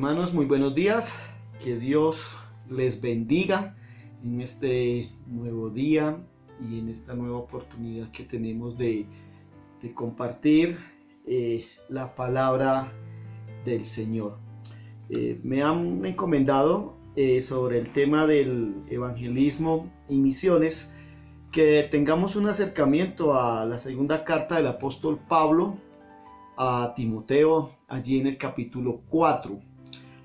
Hermanos, muy buenos días. Que Dios les bendiga en este nuevo día y en esta nueva oportunidad que tenemos de compartir la palabra del Señor. Me han encomendado sobre el tema del evangelismo y misiones, que tengamos un acercamiento a la segunda carta del apóstol Pablo a Timoteo, allí en el capítulo 4,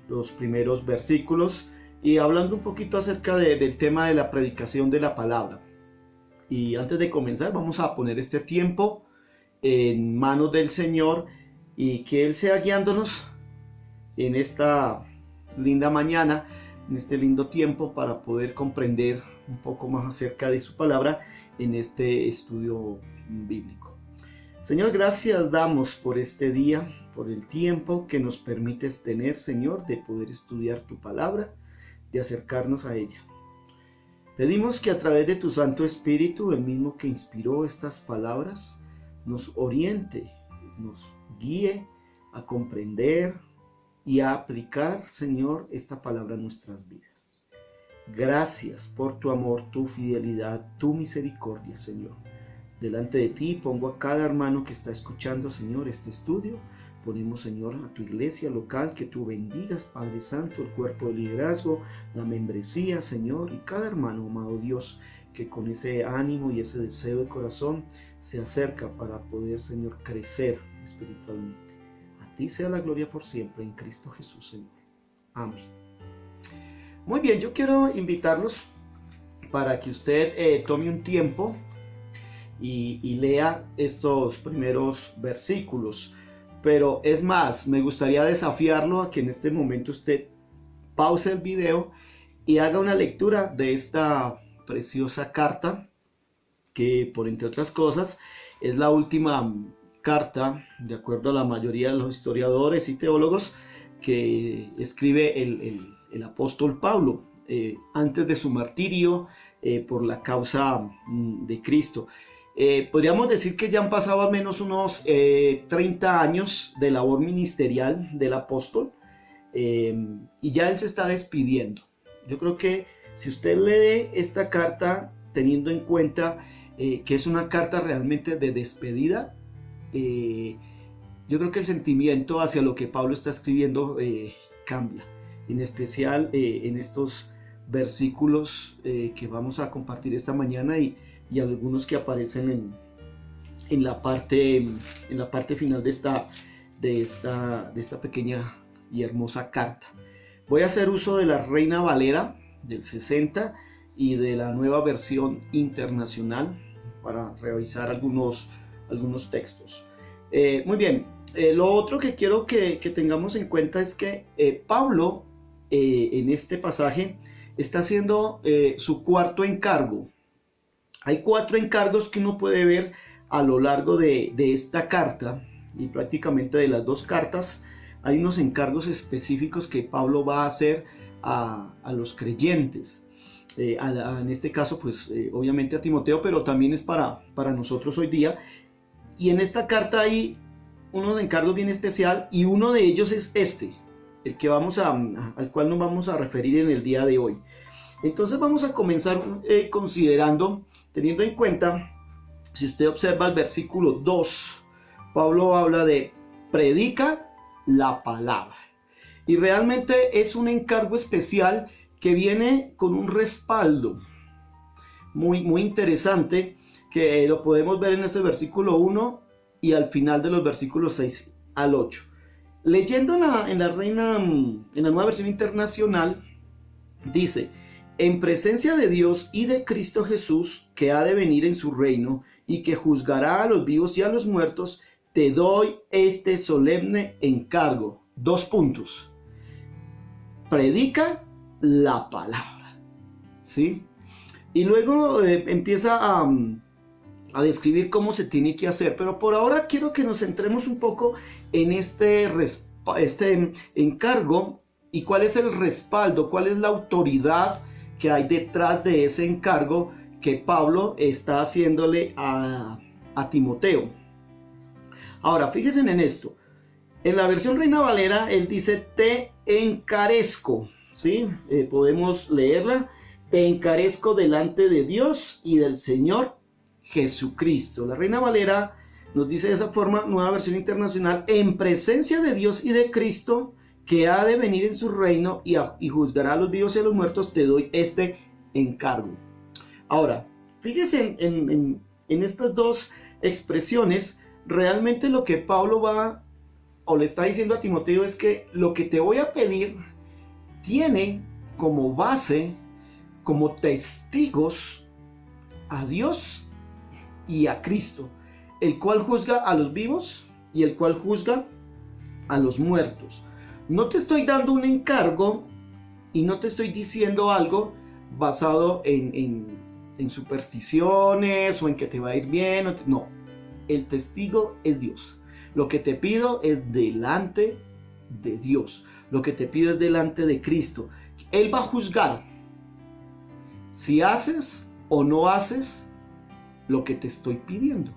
los primeros versículos, y hablando un poquito acerca del tema de la predicación de la palabra. Y antes de comenzar, vamos a poner este tiempo en manos del Señor y que Él sea guiándonos en esta linda mañana, en este lindo tiempo, para poder comprender un poco más acerca de su palabra en este estudio bíblico. Señor, gracias damos por este día, por el tiempo que nos permites tener, Señor, de poder estudiar tu palabra, de acercarnos a ella. Pedimos que a través de tu Santo Espíritu, el mismo que inspiró estas palabras, nos oriente, nos guíe a comprender y a aplicar, Señor, esta palabra en nuestras vidas. Gracias por tu amor, tu fidelidad, tu misericordia, Señor. Delante de ti pongo a cada hermano que está escuchando, Señor, este estudio. Ponemos, Señor, a tu iglesia local, que tú bendigas, Padre Santo, el cuerpo de liderazgo, la membresía, Señor, y cada hermano, amado Dios, que con ese ánimo y ese deseo de corazón se acerca para poder, Señor, crecer espiritualmente. A ti sea la gloria por siempre, en Cristo Jesús, Señor. Amén. Muy bien, yo quiero invitarlos para que usted tome un tiempo y lea estos primeros versículos. Pero es más, me gustaría desafiarlo a que en este momento usted pause el video y haga una lectura de esta preciosa carta, que por entre otras cosas es la última carta, de acuerdo a la mayoría de los historiadores y teólogos, que escribe el apóstol Pablo antes de su martirio por la causa de Cristo. Podríamos decir que ya han pasado al menos unos 30 años de labor ministerial del apóstol, y ya él se está despidiendo. Yo creo que si usted lee esta carta teniendo en cuenta que es una carta realmente de despedida, yo creo que el sentimiento hacia lo que Pablo está escribiendo cambia, en especial en estos versículos que vamos a compartir esta mañana y algunos que aparecen en la parte final de esta pequeña y hermosa carta. Voy a hacer uso de la Reina Valera del 60 y de la Nueva Versión Internacional para revisar algunos textos. Muy bien, lo otro que quiero que tengamos en cuenta es que Pablo en este pasaje está haciendo su cuarto encargo. Hay 4 encargos que uno puede ver a lo largo de esta carta, y prácticamente de las 2 cartas hay unos encargos específicos que Pablo va a hacer a los creyentes. En este caso, pues obviamente a Timoteo, pero también es para nosotros hoy día. Y en esta carta hay unos encargos bien especial, y uno de ellos es el que al cual nos vamos a referir en el día de hoy. Entonces vamos a comenzar considerando, teniendo en cuenta, si usted observa el versículo 2, Pablo habla de predica la palabra. Y realmente es un encargo especial que viene con un respaldo muy, muy interesante, que lo podemos ver en ese versículo 1 y al final de los versículos 6 al 8. Leyendo en la Nueva Versión Internacional, dice: en presencia de Dios y de Cristo Jesús, que ha de venir en su reino y que juzgará a los vivos y a los muertos, te doy este solemne encargo. 2 puntos. Predica la palabra. ¿Sí? Y luego empieza a describir cómo se tiene que hacer. Pero por ahora quiero que nos centremos un poco en este encargo y cuál es el respaldo, cuál es la autoridad que hay detrás de ese encargo que Pablo está haciéndole a Timoteo. Ahora, fíjense en esto. En la versión Reina Valera, él dice, te encarezco, ¿sí? Podemos leerla. Te encarezco delante de Dios y del Señor Jesucristo. La Reina Valera nos dice de esa forma, nueva versión internacional, en presencia de Dios y de Cristo, que ha de venir en su reino y juzgará a los vivos y a los muertos, te doy este encargo. Ahora, fíjese en estas dos expresiones, realmente lo que Pablo va o le está diciendo a Timoteo es que lo que te voy a pedir tiene como base, como testigos a Dios y a Cristo, el cual juzga a los vivos y el cual juzga a los muertos. No te estoy dando un encargo y no te estoy diciendo algo basado en supersticiones o en que te va a ir bien. No, el testigo es Dios. Lo que te pido es delante de Dios. Lo que te pido es delante de Cristo. Él va a juzgar si haces o no haces lo que te estoy pidiendo.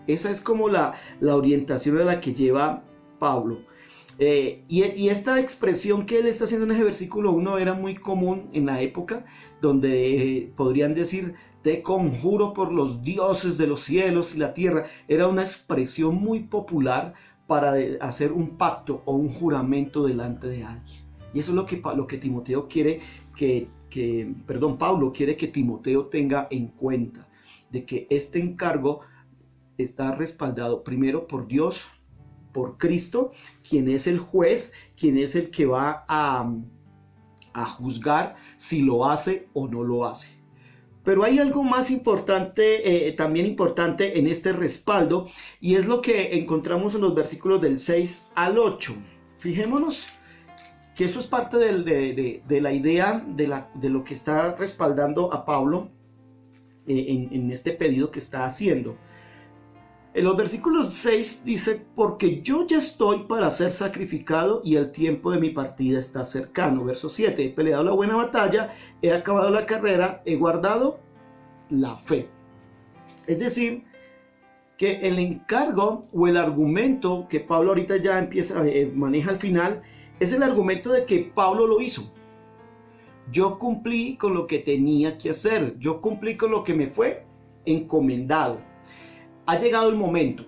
Esa es como la orientación a la que lleva Pablo. Y esta expresión que él está haciendo en ese versículo 1 era muy común en la época, donde podrían decir, te conjuro por los dioses de los cielos y la tierra. Era una expresión muy popular para hacer un pacto o un juramento delante de alguien. Y eso es lo que Timoteo quiere Pablo quiere que Timoteo tenga en cuenta, de que este encargo está respaldado primero por Dios, por Cristo, quien es el juez, quien es el que va a juzgar si lo hace o no lo hace. Pero hay algo más importante, también importante en este respaldo, y es lo que encontramos en los versículos del 6 al 8. Fijémonos que eso es parte de la idea de lo que está respaldando a Pablo en este pedido que está haciendo. En los versículos 6 dice, porque yo ya estoy para ser sacrificado y el tiempo de mi partida está cercano. Verso 7, he peleado la buena batalla, he acabado la carrera, he guardado la fe. Es decir, que el encargo o el argumento que Pablo ahorita ya maneja al final, es el argumento de que Pablo lo hizo. Yo cumplí con lo que tenía que hacer, yo cumplí con lo que me fue encomendado. Ha llegado el momento.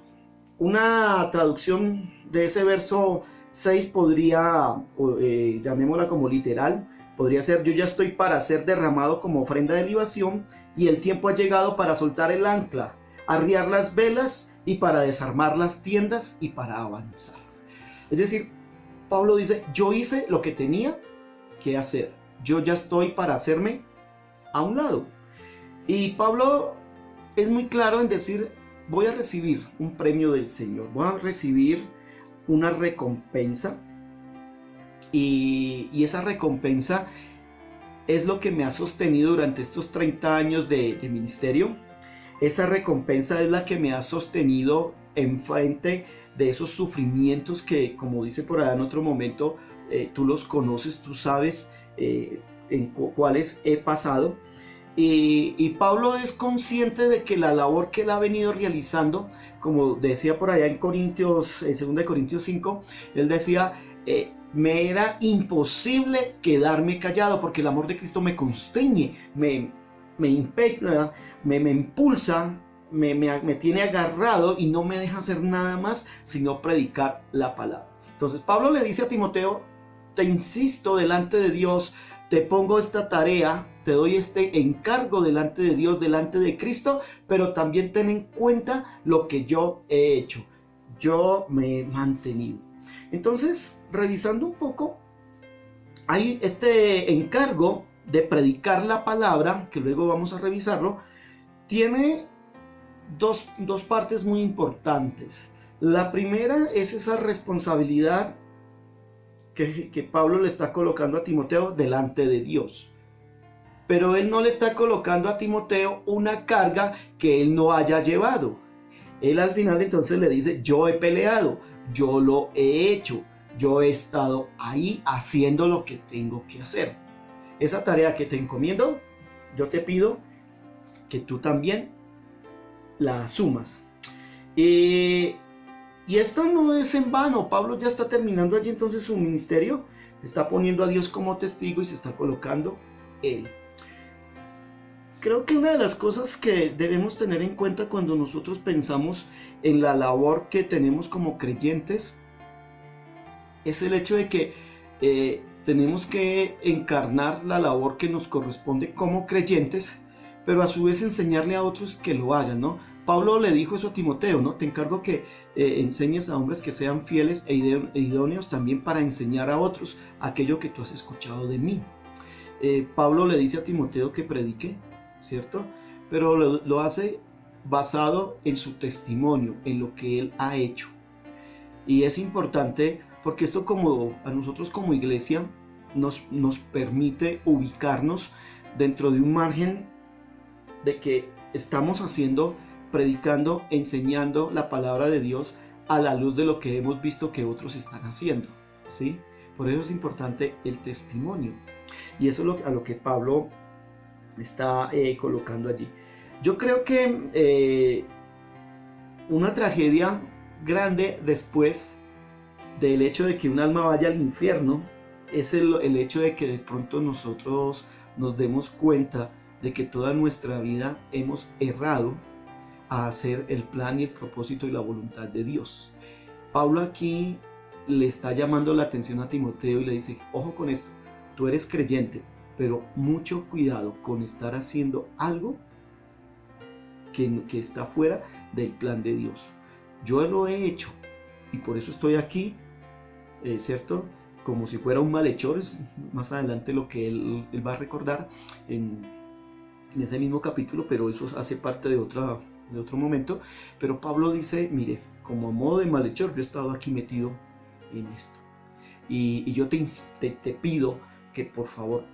Una traducción de ese verso 6 podría, llamémosla como literal, podría ser, yo ya estoy para ser derramado como ofrenda de libación y el tiempo ha llegado para soltar el ancla, arriar las velas y para desarmar las tiendas y para avanzar. Es decir, Pablo dice, yo hice lo que tenía que hacer, yo ya estoy para hacerme a un lado. Y Pablo es muy claro en decir, voy a recibir un premio del Señor, voy a recibir una recompensa y esa recompensa es lo que me ha sostenido durante estos 30 años de ministerio. Esa recompensa es la que me ha sostenido enfrente de esos sufrimientos que, como dice por allá en otro momento, tú los conoces, tú sabes en cuáles he pasado. Y Pablo es consciente de que la labor que él ha venido realizando, como decía por allá en 2 Corintios 5, él decía, me era imposible quedarme callado porque el amor de Cristo me constriñe, me impulsa, me tiene agarrado y no me deja hacer nada más sino predicar la palabra. Entonces Pablo le dice a Timoteo, te insisto delante de Dios, te pongo esta tarea, te doy este encargo delante de Dios, delante de Cristo, pero también ten en cuenta lo que yo he hecho. Yo me he mantenido. Entonces, revisando un poco, hay este encargo de predicar la palabra, que luego vamos a revisarlo, tiene dos partes muy importantes. La primera es esa responsabilidad que Pablo le está colocando a Timoteo delante de Dios. Pero él no le está colocando a Timoteo una carga que él no haya llevado. Él al final entonces le dice, yo he peleado, yo lo he hecho, yo he estado ahí haciendo lo que tengo que hacer. Esa tarea que te encomiendo, yo te pido que tú también la asumas. Y esto no es en vano. Pablo ya está terminando allí entonces su ministerio, está poniendo a Dios como testigo y se está colocando él. Creo que una de las cosas que debemos tener en cuenta cuando nosotros pensamos en la labor que tenemos como creyentes es el hecho de que tenemos que encarnar la labor que nos corresponde como creyentes, pero a su vez enseñarle a otros que lo hagan, ¿no? Pablo le dijo eso a Timoteo, ¿no? Te encargo que enseñes a hombres que sean fieles e idóneos también para enseñar a otros aquello que tú has escuchado de mí. Pablo le dice a Timoteo que predique, ¿cierto? Pero lo hace basado en su testimonio, en lo que él ha hecho. Y es importante porque esto como a nosotros como iglesia nos permite ubicarnos dentro de un margen de que estamos haciendo, predicando, enseñando la palabra de Dios a la luz de lo que hemos visto que otros están haciendo, ¿sí? Por eso es importante el testimonio. Y eso es a lo que Pablo está colocando allí. Yo creo que una tragedia grande después del hecho de que un alma vaya al infierno es el hecho de que de pronto nosotros nos demos cuenta de que toda nuestra vida hemos errado a hacer el plan y el propósito y la voluntad de Dios. Pablo aquí le está llamando la atención a Timoteo y le dice, ojo con esto, tú eres creyente, pero mucho cuidado con estar haciendo algo que está fuera del plan de Dios. Yo lo he hecho y por eso estoy aquí, ¿cierto? Como si fuera un malhechor, es más adelante lo que él va a recordar en ese mismo capítulo, pero eso hace parte de otro momento. Pero Pablo dice, mire, como a modo de malhechor, yo he estado aquí metido en esto. Y yo te pido que por favor,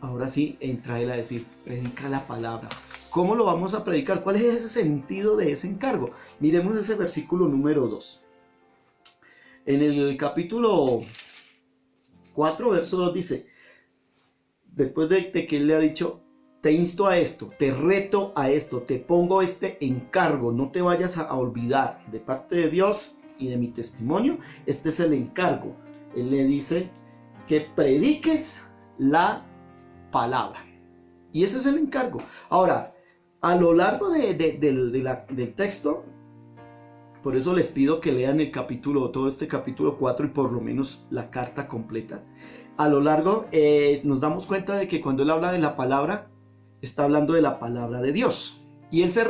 ahora sí, entra él a decir, predica la palabra. ¿Cómo lo vamos a predicar? ¿Cuál es ese sentido de ese encargo? Miremos ese versículo número 2. En el capítulo 4, verso 2 dice, después de que él le ha dicho, te insto a esto, te reto a esto, te pongo este encargo, no te vayas a olvidar de parte de Dios y de mi testimonio, este es el encargo. Él le dice que prediques la palabra. Y ese es el encargo. Ahora, a lo largo del texto, por eso les pido que lean todo este capítulo 4 y por lo menos la carta completa. A lo largo nos damos cuenta de que cuando él habla de la palabra, está hablando de la palabra de Dios. Y él se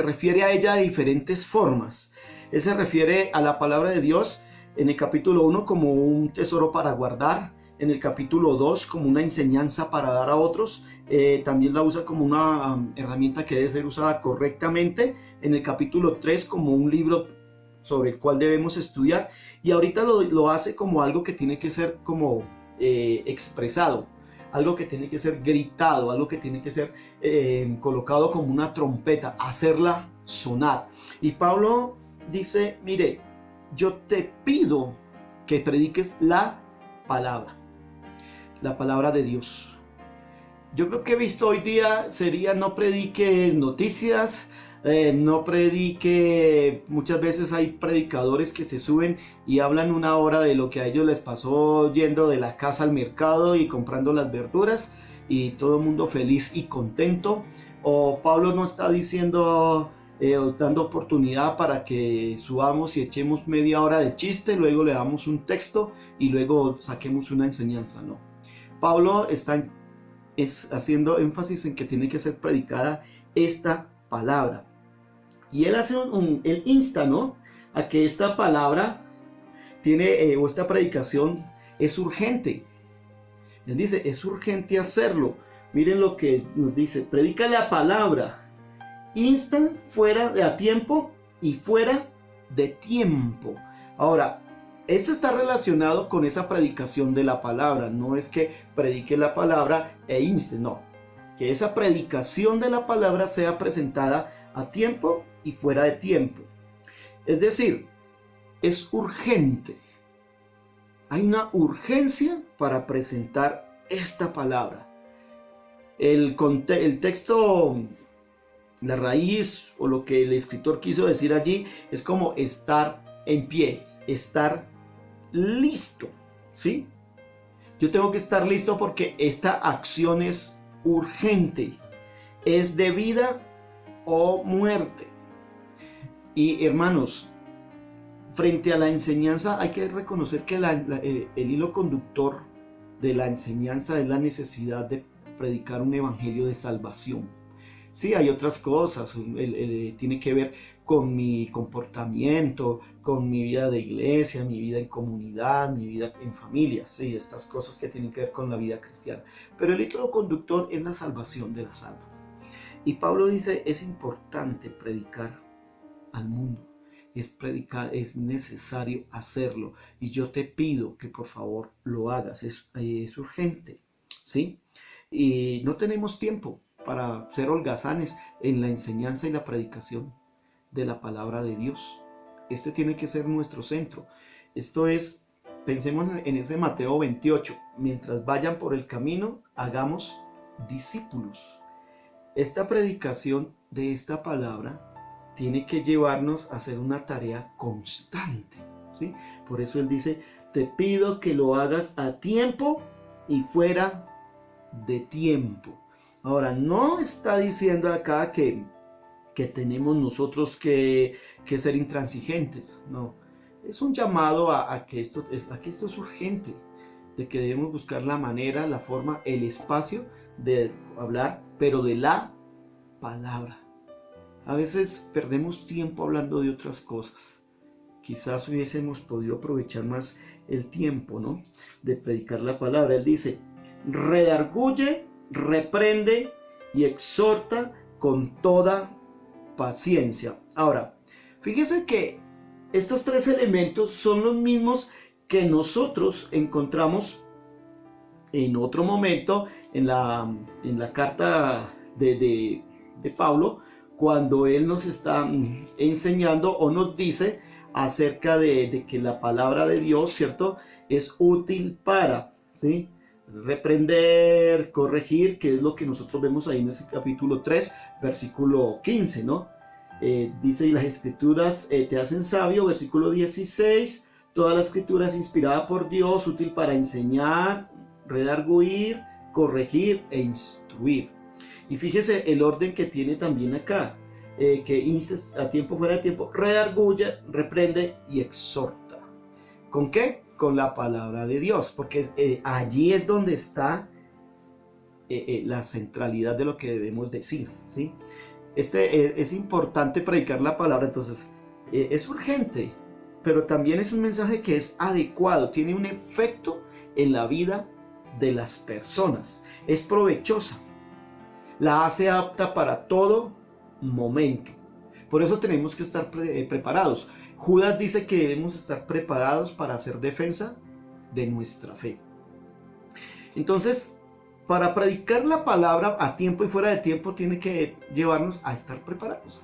refiere a ella de diferentes formas. Él se refiere a la palabra de Dios en el capítulo 1 como un tesoro para guardar. En el capítulo 2 como una enseñanza para dar a otros. También la usa como una herramienta que debe ser usada correctamente. En el capítulo 3 como un libro sobre el cual debemos estudiar. Y ahorita lo hace como algo que tiene que ser como expresado. Algo que tiene que ser gritado, algo que tiene que ser colocado como una trompeta, hacerla sonar. Y Pablo dice, mire, yo te pido que prediques la palabra de Dios. Yo creo que he visto hoy día sería no prediques noticias, no predique, muchas veces hay predicadores que se suben y hablan una hora de lo que a ellos les pasó yendo de la casa al mercado y comprando las verduras y todo el mundo feliz y contento. O Pablo no está diciendo, dando oportunidad para que subamos y echemos media hora de chiste, luego le damos un texto y luego saquemos una enseñanza, no. Pablo está haciendo énfasis en que tiene que ser predicada esta palabra. Y él hace él insta, ¿no?, a que esta palabra o esta predicación es urgente. Él dice, es urgente hacerlo. Miren lo que nos dice, predica la palabra, insta fuera de a tiempo y fuera de tiempo. Ahora, esto está relacionado con esa predicación de la palabra. No es que predique la palabra e inste, no. Que esa predicación de la palabra sea presentada a tiempo y fuera de tiempo. Es decir, es urgente. Hay una urgencia para presentar esta palabra. El texto, la raíz o lo que el escritor quiso decir allí es como estar en pie, estar listo, ¿sí? Yo tengo que estar listo porque esta acción es urgente, es de vida o muerte. Y hermanos, frente a la enseñanza hay que reconocer que el hilo conductor de la enseñanza es la necesidad de predicar un evangelio de salvación. Sí, hay otras cosas, tiene que ver con mi comportamiento, con mi vida de iglesia, mi vida en comunidad, mi vida en familia, sí, estas cosas que tienen que ver con la vida cristiana. Pero el hilo conductor es la salvación de las almas. Y Pablo dice, es importante predicar al mundo, es predicar, es necesario hacerlo. Y yo te pido que por favor lo hagas, es urgente, ¿sí? Y no tenemos tiempo para ser holgazanes en la enseñanza y la predicación de la palabra de Dios. Este tiene que ser nuestro centro. Esto es, pensemos en ese Mateo 28, mientras vayan por el camino, hagamos discípulos. Esta predicación de esta palabra tiene que llevarnos a hacer una tarea constante, ¿sí? Por eso él dice, te pido que lo hagas a tiempo y fuera de tiempo. Ahora, no está diciendo acá que tenemos nosotros que ser intransigentes, no. Es un llamado a que esto es urgente, de que debemos buscar la manera, la forma, el espacio de hablar, pero de la palabra. A veces perdemos tiempo hablando de otras cosas. Quizás hubiésemos podido aprovechar más el tiempo, ¿no? De predicar la palabra. Él dice, redarguye, reprende y exhorta con toda paciencia. Ahora, fíjese que estos tres elementos son los mismos que nosotros encontramos en otro momento en la carta de Pablo, cuando él nos está enseñando o nos dice acerca de que la palabra de Dios, ¿cierto?, es útil para, ¿sí?, reprender, corregir, que es lo que nosotros vemos ahí en ese capítulo 3, versículo 15, ¿no? Dice, y las escrituras te hacen sabio, versículo 16, toda la escritura es inspirada por Dios, útil para enseñar, redarguir, corregir e instruir. Y fíjese el orden que tiene también acá, que insta a tiempo, fuera de tiempo, redarguye, reprende y exhorta. ¿Con qué? Con la palabra de Dios, porque allí es donde está la centralidad de lo que debemos decir, ¿sí? Es importante predicar la palabra, entonces es urgente, pero también es un mensaje que es adecuado, tiene un efecto en la vida de las personas, es provechosa, la hace apta para todo momento. Por eso tenemos que estar preparados. Judas dice que debemos estar preparados para hacer defensa de nuestra fe. Entonces, para predicar la palabra a tiempo y fuera de tiempo tiene que llevarnos a estar preparados.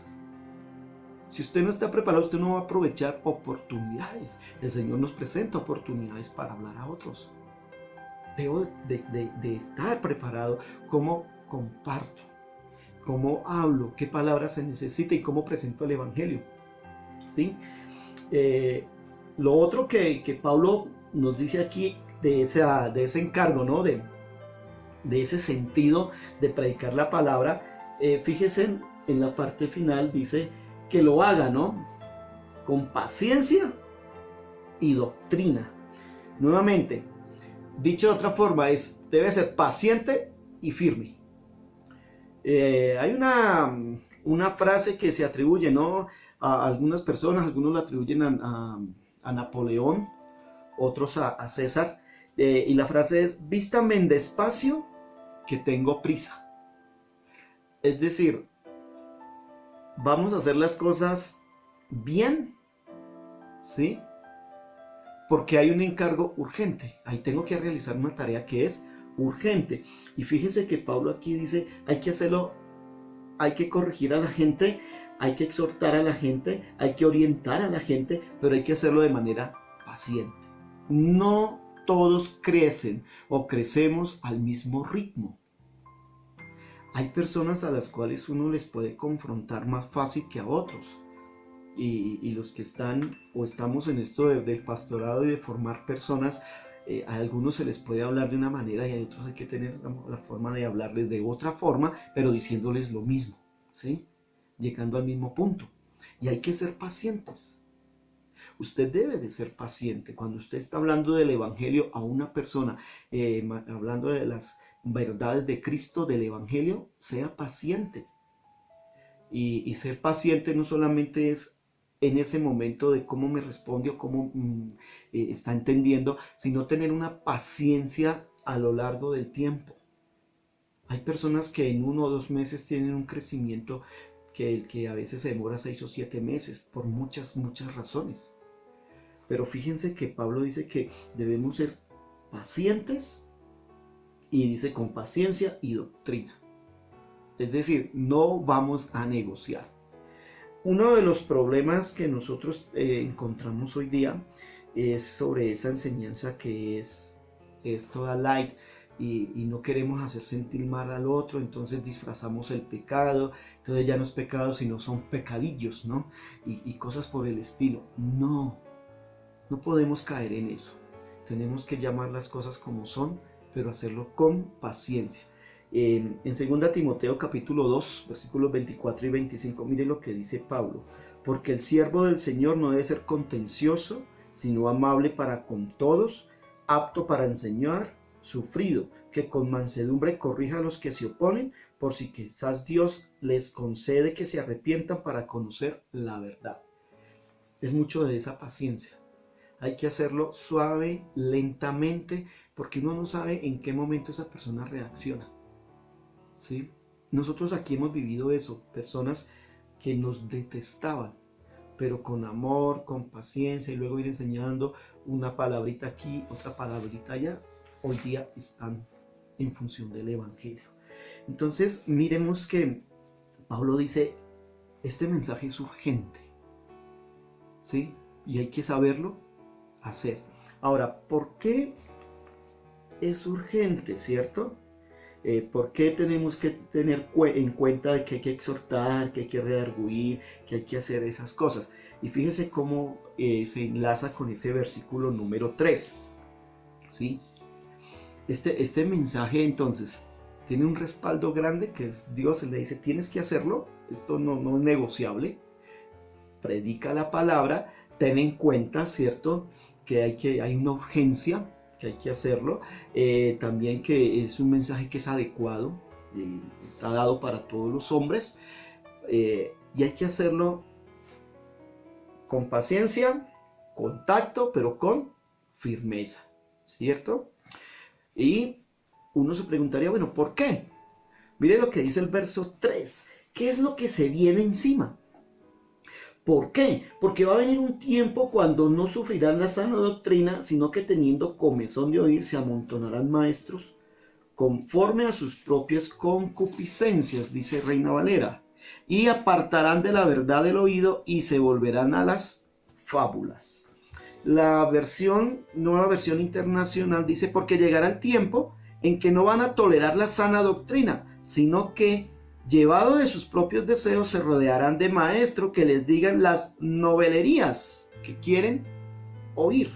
Si usted no está preparado, usted no va a aprovechar oportunidades. El Señor nos presenta oportunidades para hablar a otros. Debo de estar preparado. ¿Cómo comparto? ¿Cómo hablo? ¿Qué palabras se necesita? ¿Y cómo presento el Evangelio? ¿Sí? Lo otro que Pablo nos dice aquí de ese encargo, ¿no? De ese sentido de predicar la palabra, fíjense en la parte final, dice que lo haga, ¿no?, con paciencia y doctrina. Nuevamente, dicho de otra forma, debe ser paciente y firme. Hay una frase que se atribuye, ¿no?, a algunas personas, algunos la atribuyen a Napoleón, otros a César, y la frase es, vístame despacio que tengo prisa. Es decir, vamos a hacer las cosas bien, ¿sí? Porque hay un encargo urgente. Ahí tengo que realizar una tarea que es urgente. Y fíjense que Pablo aquí dice, hay que hacerlo, hay que corregir a la gente, hay que exhortar a la gente, hay que orientar a la gente, pero hay que hacerlo de manera paciente. No todos crecen o crecemos al mismo ritmo. Hay personas a las cuales uno les puede confrontar más fácil que a otros. y los que están o estamos en esto del pastorado y de formar personas, a algunos se les puede hablar de una manera y a otros hay que tener la forma de hablarles de otra forma, pero diciéndoles lo mismo, ¿sí? Llegando al mismo punto. Y hay que ser pacientes. Usted debe de ser paciente. Cuando usted está hablando del Evangelio a una persona, hablando de las verdades de Cristo, del Evangelio, sea paciente. Y ser paciente no solamente es en ese momento de cómo me responde o cómo está entendiendo, sino tener una paciencia a lo largo del tiempo. Hay personas que en 1 o 2 meses tienen un crecimiento que a veces se demora 6 o 7 meses por muchas razones. Pero fíjense que Pablo dice que debemos ser pacientes y dice con paciencia y doctrina. Es decir, no vamos a negociar. Uno de los problemas que nosotros encontramos hoy día es sobre esa enseñanza que es toda light y no queremos hacer sentir mal al otro, entonces disfrazamos el pecado, entonces ya no es pecado sino son pecadillos, ¿no? Y cosas por el estilo. No podemos caer en eso. Tenemos que llamar las cosas como son, pero hacerlo con paciencia. En 2 Timoteo capítulo 2, versículos 24 y 25, mire lo que dice Pablo. Porque el siervo del Señor no debe ser contencioso, sino amable para con todos, apto para enseñar, sufrido, que con mansedumbre corrija a los que se oponen, por si quizás Dios les concede que se arrepientan para conocer la verdad. Es mucho de esa paciencia. Hay que hacerlo suave, lentamente, porque uno no sabe en qué momento esa persona reacciona. ¿Sí? Nosotros aquí hemos vivido eso, personas que nos detestaban, pero con amor, con paciencia, y luego ir enseñando una palabrita aquí, otra palabrita allá, hoy día están en función del Evangelio. Entonces, miremos que Pablo dice, este mensaje es urgente, ¿sí? Y hay que saberlo hacer. Ahora, ¿por qué es urgente, cierto? ¿Por qué tenemos que tener en cuenta de que hay que exhortar, que hay que redarguir, que hay que hacer esas cosas? Y fíjese cómo se enlaza con ese versículo número 3. ¿Sí? Este mensaje entonces tiene un respaldo grande que es Dios le dice, tienes que hacerlo, esto no es negociable, predica la palabra, ten en cuenta, ¿cierto? Que hay una urgencia, que hay que hacerlo, también que es un mensaje que es adecuado, está dado para todos los hombres, y hay que hacerlo con paciencia, con tacto, pero con firmeza, ¿cierto? Y uno se preguntaría, bueno, ¿por qué? Mire lo que dice el verso 3, ¿qué es lo que se viene encima? ¿Por qué? Porque va a venir un tiempo cuando no sufrirán la sana doctrina, sino que teniendo comezón de oír se amontonarán maestros conforme a sus propias concupiscencias, dice Reina Valera, y apartarán de la verdad del oído y se volverán a las fábulas. La nueva versión internacional dice, porque llegará el tiempo en que no van a tolerar la sana doctrina, sino que llevado de sus propios deseos se rodearán de maestros que les digan las novelerías que quieren oír.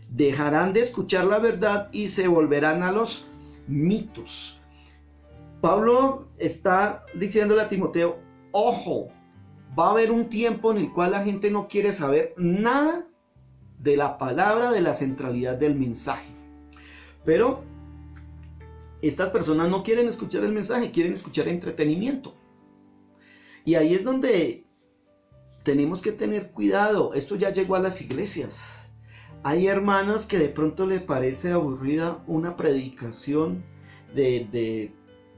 Dejarán de escuchar la verdad y se volverán a los mitos. Pablo está diciéndole a Timoteo, ojo, va a haber un tiempo en el cual la gente no quiere saber nada de la palabra, de la centralidad del mensaje. Pero estas personas no quieren escuchar el mensaje, quieren escuchar entretenimiento. Y ahí es donde tenemos que tener cuidado. Esto ya llegó a las iglesias. Hay hermanos que de pronto les parece aburrida una predicación de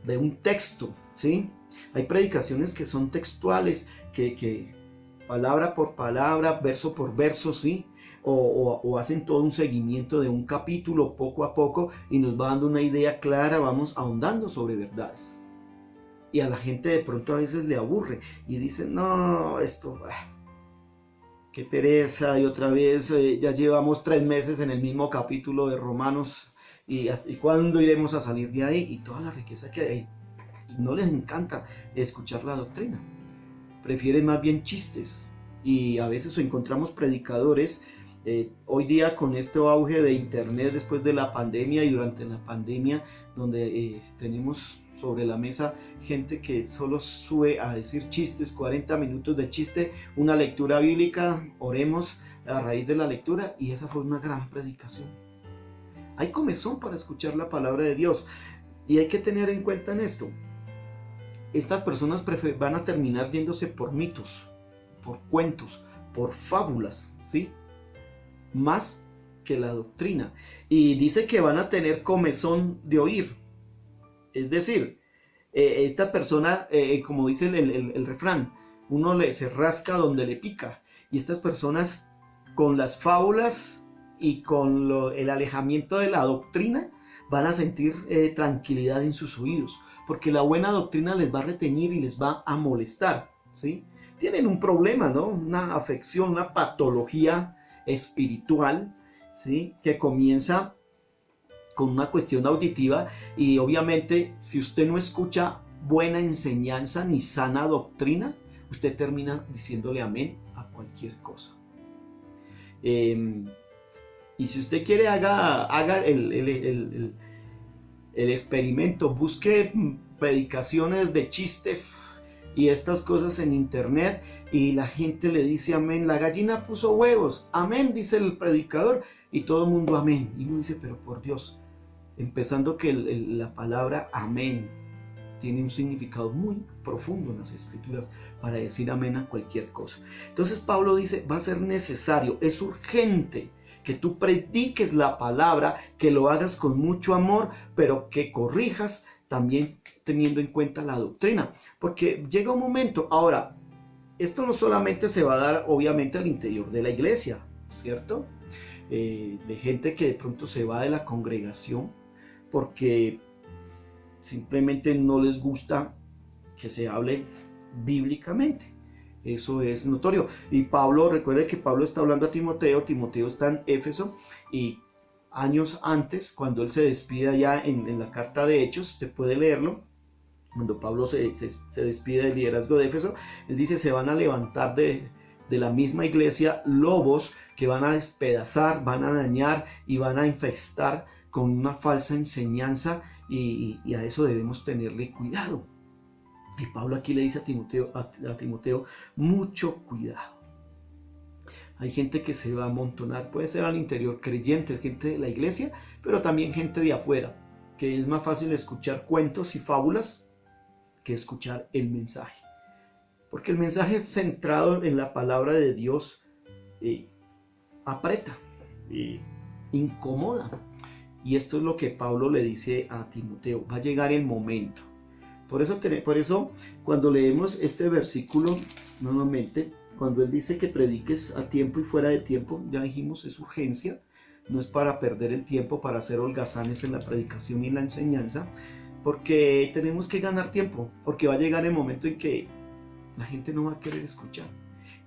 un texto, ¿sí? Hay predicaciones que son textuales, que palabra por palabra, verso por verso, ¿sí? O hacen todo un seguimiento de un capítulo poco a poco y nos va dando una idea clara, vamos ahondando sobre verdades. Y a la gente de pronto a veces le aburre y dice, no, esto, qué pereza, y otra vez ya llevamos 3 meses en el mismo capítulo de Romanos y ¿cuándo iremos a salir de ahí? Y toda la riqueza que hay. Y no les encanta escuchar la doctrina. Prefieren más bien chistes, y a veces encontramos predicadores. Hoy día con este auge de internet después de la pandemia y durante la pandemia, donde tenemos sobre la mesa gente que solo sube a decir chistes, 40 minutos de chiste, una lectura bíblica, oremos a raíz de la lectura, y esa fue una gran predicación. Hay comezón para escuchar la palabra de Dios, y hay que tener en cuenta en esto: estas personas van a terminar yéndose por mitos, por cuentos, por fábulas, ¿sí? Más que la doctrina. Y dice que van a tener comezón de oír. Es decir, esta persona, como dice el refrán, uno se rasca donde le pica. Y estas personas, con las fábulas y con el alejamiento de la doctrina, van a sentir tranquilidad en sus oídos, porque la buena doctrina les va a retener y les va a molestar, ¿sí? Tienen un problema, ¿no? Una afección, una patología espiritual, ¿sí? Que comienza con una cuestión auditiva, y obviamente si usted no escucha buena enseñanza ni sana doctrina, usted termina diciéndole amén a cualquier cosa. Y si usted quiere, haga el experimento, busque predicaciones de chistes y estas cosas en internet, y la gente le dice amén. La gallina puso huevos, amén, dice el predicador, y todo el mundo amén. Y uno dice, pero por Dios, empezando que la palabra amén tiene un significado muy profundo en las escrituras para decir amén a cualquier cosa. Entonces Pablo dice, va a ser necesario, es urgente que tú prediques la palabra, que lo hagas con mucho amor, pero que corrijas también teniendo en cuenta la doctrina, porque llega un momento. Ahora, esto no solamente se va a dar obviamente al interior de la iglesia, ¿cierto? De gente que de pronto se va de la congregación porque simplemente no les gusta que se hable bíblicamente. Eso es notorio. Y Pablo, recuerde que Pablo está hablando a Timoteo. Timoteo está en Éfeso, y años antes, cuando él se despide allá en la carta de Hechos, usted puede leerlo, cuando Pablo se despide del liderazgo de Éfeso, él dice, se van a levantar de la misma iglesia lobos que van a despedazar, van a dañar y van a infestar con una falsa enseñanza, y a eso debemos tenerle cuidado. Y Pablo aquí le dice a Timoteo, mucho cuidado. Hay gente que se va a amontonar, puede ser al interior creyentes, gente de la iglesia, pero también gente de afuera, que es más fácil escuchar cuentos y fábulas que escuchar el mensaje. Porque el mensaje centrado en la palabra de Dios aprieta, incomoda. Y esto es lo que Pablo le dice a Timoteo, va a llegar el momento. Por eso cuando leemos este versículo nuevamente, cuando él dice que prediques a tiempo y fuera de tiempo, ya dijimos, es urgencia, no es para perder el tiempo, para hacer holgazanes en la predicación y en la enseñanza, porque tenemos que ganar tiempo, porque va a llegar el momento en que la gente no va a querer escuchar,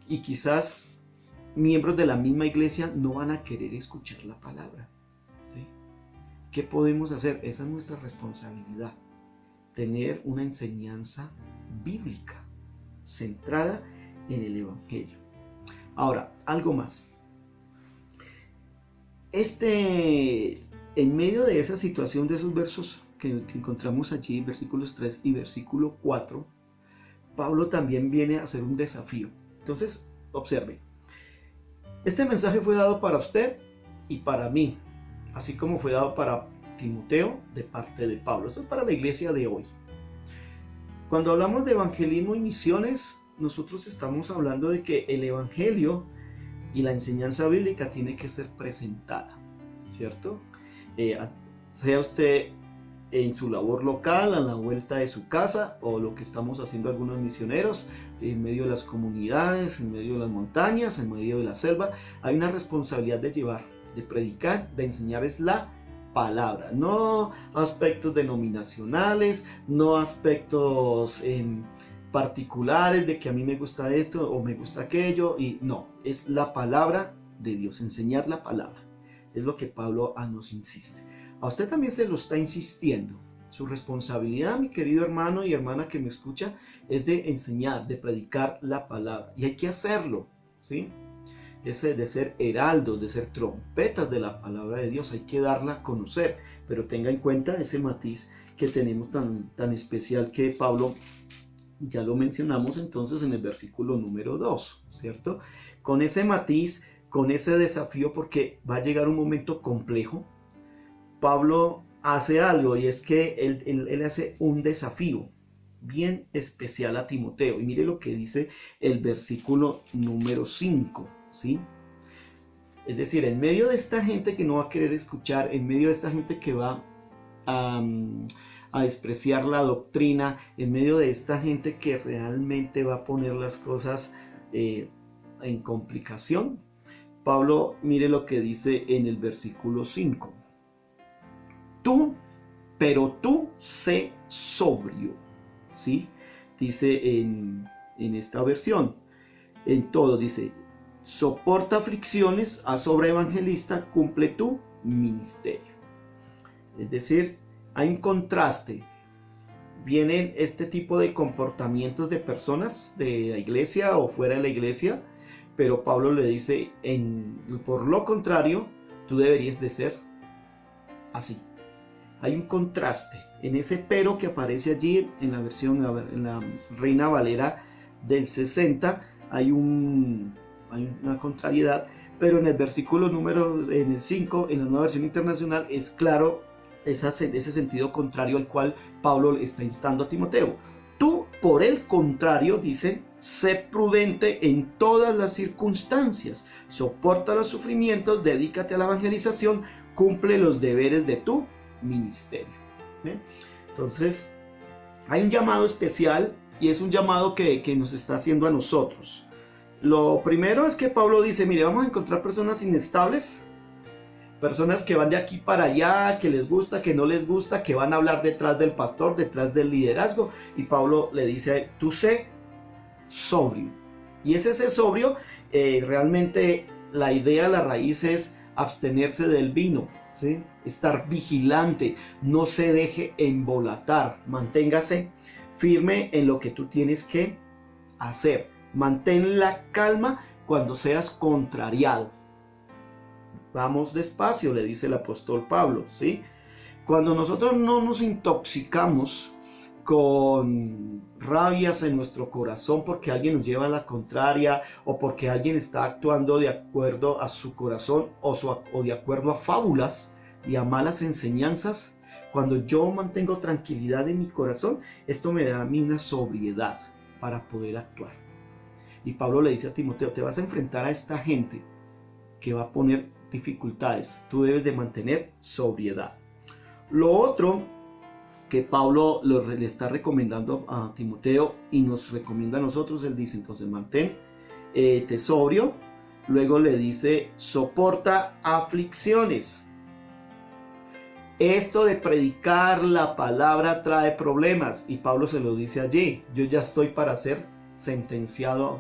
y quizás miembros de la misma iglesia no van a querer escuchar la palabra, ¿sí? ¿Qué podemos hacer? Esa es nuestra responsabilidad, tener una enseñanza bíblica centrada en el Evangelio. Ahora, algo más. En medio de esa situación, de esos versos que encontramos allí, versículos 3 y versículo 4, Pablo también viene a hacer un desafío. Entonces, observe. Este mensaje fue dado para usted y para mí, así como fue dado para Timoteo de parte de Pablo. Esto es para la iglesia de hoy. Cuando hablamos de evangelismo y misiones, nosotros estamos hablando de que el evangelio y la enseñanza bíblica tiene que ser presentada, ¿cierto? Sea usted en su labor local, a la vuelta de su casa, o lo que estamos haciendo algunos misioneros, en medio de las comunidades, en medio de las montañas, en medio de la selva, hay una responsabilidad de llevar, de predicar, de enseñar es la palabra, no aspectos denominacionales, no aspectos particulares de que a mí me gusta esto o me gusta aquello, y no, es la palabra de Dios, enseñar la palabra, es lo que Pablo nos insiste. A usted también se lo está insistiendo. Su responsabilidad, mi querido hermano y hermana que me escucha, es de enseñar, de predicar la palabra, y hay que hacerlo, ¿sí? Ese de ser heraldos, de ser trompetas de la palabra de Dios, hay que darla a conocer, pero tenga en cuenta ese matiz que tenemos tan especial que Pablo ya lo mencionamos entonces en el versículo número 2, ¿cierto? Con ese matiz, con ese desafío, porque va a llegar un momento complejo, Pablo hace algo y es que él hace un desafío bien especial a Timoteo. Y mire lo que dice el versículo número 5, ¿sí? Es decir, en medio de esta gente que no va a querer escuchar, en medio de esta gente que va a despreciar la doctrina, en medio de esta gente que realmente va a poner las cosas en complicación, Pablo, mire lo que dice en el versículo 5. Pero tú sé sobrio, ¿sí? Dice en esta versión, en todo dice, soporta aflicciones, haz obra evangelista, cumple tu ministerio. Es decir, hay un contraste. Vienen este tipo de comportamientos de personas de la iglesia o fuera de la iglesia, pero Pablo le dice, por lo contrario, tú deberías de ser así. Hay un contraste. En ese pero que aparece allí en la versión, en la Reina Valera del 60, hay una contrariedad, pero en el versículo en el 5, en la nueva versión internacional, es claro ese sentido contrario al cual Pablo está instando a Timoteo. Tú, por el contrario, dice, sé prudente en todas las circunstancias, soporta los sufrimientos, dedícate a la evangelización, cumple los deberes de tu ministerio. Entonces, hay un llamado especial y es un llamado que nos está haciendo a nosotros. Lo primero es que Pablo dice, mire, vamos a encontrar personas inestables, personas que van de aquí para allá, que les gusta, que no les gusta, que van a hablar detrás del pastor, detrás del liderazgo. Y Pablo le dice a él, tú sé sobrio. Y ese sobrio, realmente la idea, la raíz es abstenerse del vino, ¿sí? Estar vigilante, no se deje embolatar, manténgase firme en lo que tú tienes que hacer. Mantén la calma cuando seas contrariado. Vamos despacio, le dice el apóstol Pablo, ¿sí? Cuando nosotros no nos intoxicamos con rabias en nuestro corazón porque alguien nos lleva a la contraria o porque alguien está actuando de acuerdo a su corazón o de acuerdo a fábulas y a malas enseñanzas, cuando yo mantengo tranquilidad en mi corazón, esto me da a mí una sobriedad para poder actuar. Y Pablo le dice a Timoteo, te vas a enfrentar a esta gente que va a poner dificultades, tú debes de mantener sobriedad. Lo otro que Pablo le está recomendando a Timoteo y nos recomienda a nosotros, él dice entonces mantente sobrio, luego le dice soporta aflicciones. Esto de predicar la palabra trae problemas y Pablo se lo dice allí, yo ya estoy para ser sentenciado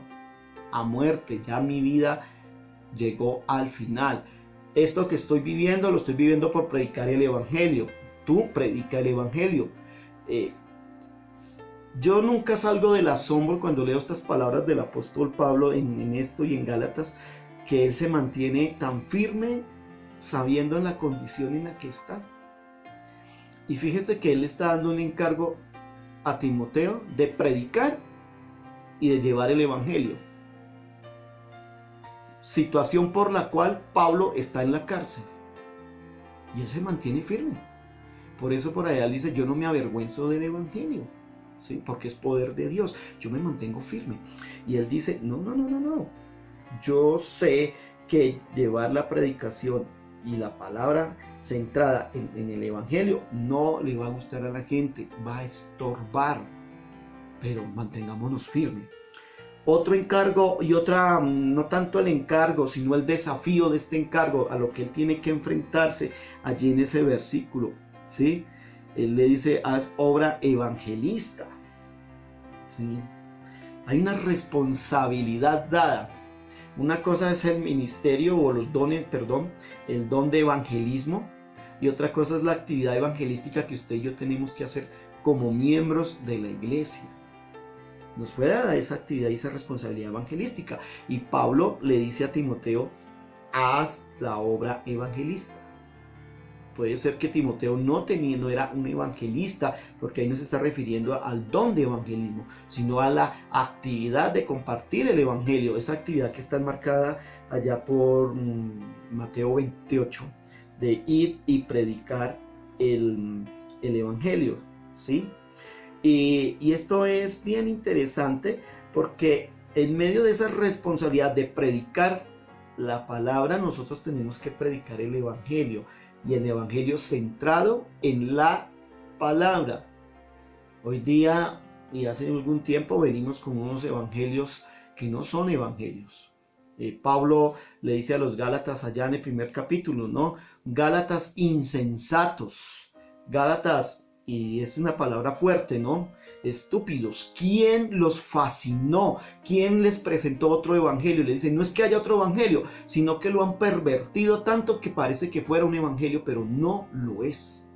a muerte, ya mi vida llegó al final. Esto que estoy viviendo lo estoy viviendo por predicar el evangelio. Tú predica el evangelio. Yo nunca salgo del asombro cuando leo estas palabras del apóstol Pablo en esto y en Gálatas, que él se mantiene tan firme sabiendo en la condición en la que está. Y fíjese que él está dando un encargo a Timoteo de predicar y de llevar el evangelio. Situación por la cual Pablo está en la cárcel. Y él se mantiene firme. Por eso por allá él dice, yo no me avergüenzo del evangelio, ¿sí? Porque es poder de Dios. Yo me mantengo firme. Y él dice, no. Yo sé que llevar la predicación y la palabra centrada en el evangelio no le va a gustar a la gente, va a estorbar. Pero mantengámonos firmes. Otro encargo y otra, no tanto el encargo, sino el desafío de este encargo a lo que él tiene que enfrentarse allí en ese versículo, ¿sí? Él le dice, haz obra evangelista, ¿sí? Hay una responsabilidad dada. Una cosa es el ministerio o los dones, el don de evangelismo, y otra cosa es la actividad evangelística que usted y yo tenemos que hacer como miembros de la iglesia. nos fue dada esa actividad y esa responsabilidad evangelística. Y Pablo le dice a Timoteo, haz la obra evangelista. Puede ser que Timoteo no era un evangelista, porque ahí no se está refiriendo al don de evangelismo, sino a la actividad de compartir el evangelio, esa actividad que está enmarcada allá por Mateo 28, de ir y predicar el evangelio, ¿sí? Y esto es bien interesante porque en medio de esa responsabilidad de predicar la palabra, nosotros tenemos que predicar el evangelio, y el evangelio centrado en la palabra. Hoy día y hace algún tiempo venimos con unos evangelios que no son evangelios. Pablo le dice a los Gálatas allá en el primer capítulo, ¿no? Gálatas insensatos, Gálatas, y es una palabra fuerte, ¿no? Estúpidos. ¿Quién los fascinó? ¿Quién les presentó otro evangelio? Le dicen, no es que haya otro evangelio, sino que lo han pervertido tanto que parece que fuera un evangelio, pero no lo es.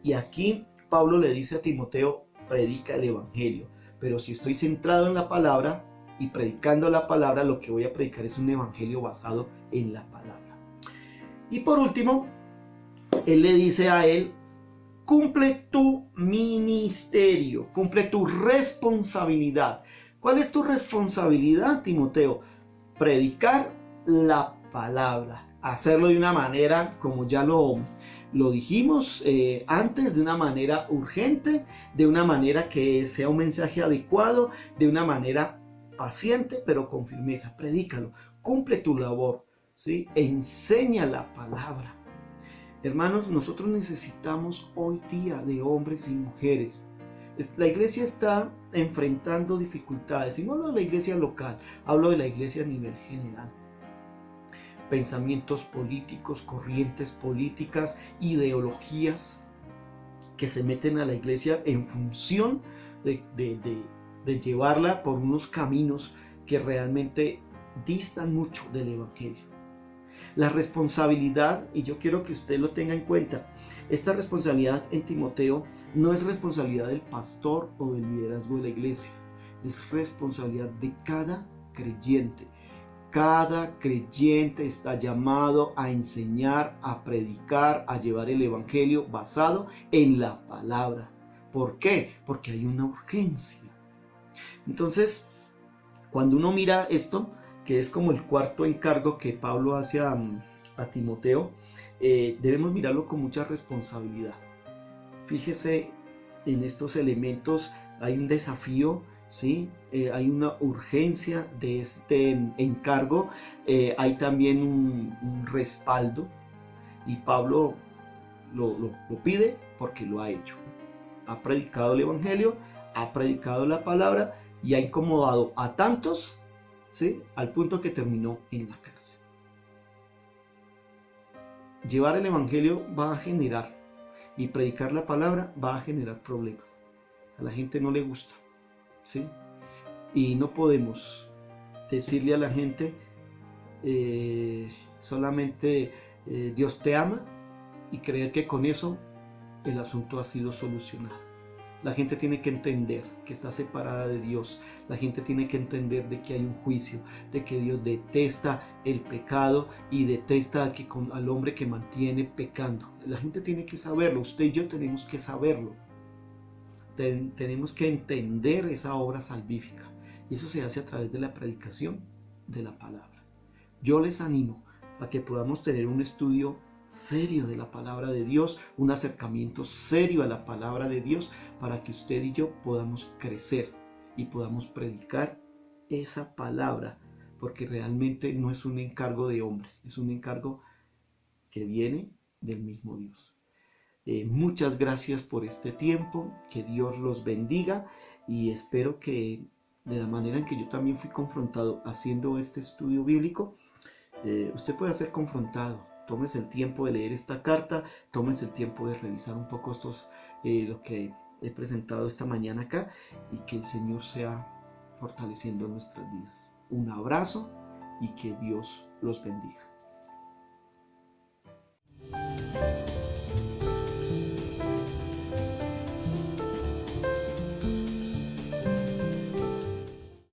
Y aquí Pablo le dice a Timoteo, predica el evangelio. Pero si estoy centrado en la palabra y predicando la palabra, lo que voy a predicar es un evangelio basado en la palabra. Y por último, él le dice a él, cumple tu ministerio, cumple tu responsabilidad. ¿Cuál es tu responsabilidad, Timoteo? Predicar la palabra, hacerlo de una manera, como ya lo dijimos antes, de una manera urgente, de una manera que sea un mensaje adecuado, de una manera paciente, pero con firmeza. Predícalo, cumple tu labor, ¿sí? Enseña la palabra. Hermanos, nosotros necesitamos hoy día de hombres y mujeres. La iglesia está enfrentando dificultades, y no hablo de la iglesia local, hablo de la iglesia a nivel general. Pensamientos políticos, corrientes políticas, ideologías que se meten a la iglesia en función de llevarla por unos caminos que realmente distan mucho del evangelio. La responsabilidad, y yo quiero que usted lo tenga en cuenta, esta responsabilidad en Timoteo no es responsabilidad del pastor o del liderazgo de la iglesia, es responsabilidad de cada creyente. Cada creyente está llamado a enseñar, a predicar, a llevar el evangelio basado en la palabra. ¿Por qué? Porque hay una urgencia. Entonces, cuando uno mira esto, que es como el cuarto encargo que Pablo hace a Timoteo, debemos mirarlo con mucha responsabilidad. Fíjese en estos elementos, hay un desafío, ¿sí? Hay una urgencia de este encargo, hay también un respaldo, y Pablo lo pide porque lo ha hecho. Ha predicado el evangelio, ha predicado la palabra y ha incomodado a tantos, ¿sí? Al punto que terminó en la cárcel. Llevar el evangelio va a generar, y predicar la palabra va a generar problemas. A la gente no le gusta, ¿sí? Y no podemos decirle a la gente solamente Dios te ama, y creer que con eso el asunto ha sido solucionado. La gente tiene que entender que está separada de Dios. La gente tiene que entender de que hay un juicio, de que Dios detesta el pecado y detesta al hombre que mantiene pecando. La gente tiene que saberlo. Usted y yo tenemos que saberlo. Tenemos que entender esa obra salvífica. Y eso se hace a través de la predicación de la palabra. Yo les animo a que podamos tener un estudio serio de la palabra de Dios, un acercamiento serio a la palabra de Dios, para que usted y yo podamos crecer y podamos predicar esa palabra, porque realmente no es un encargo de hombres, es un encargo que viene del mismo Dios. Muchas gracias por este tiempo, que Dios los bendiga, y espero que de la manera en que yo también fui confrontado haciendo este estudio bíblico, usted pueda ser confrontado. Tómese el tiempo de leer esta carta, tómese el tiempo de revisar un poco lo que he presentado esta mañana acá, y que el Señor sea fortaleciendo nuestras vidas. Un abrazo y que Dios los bendiga.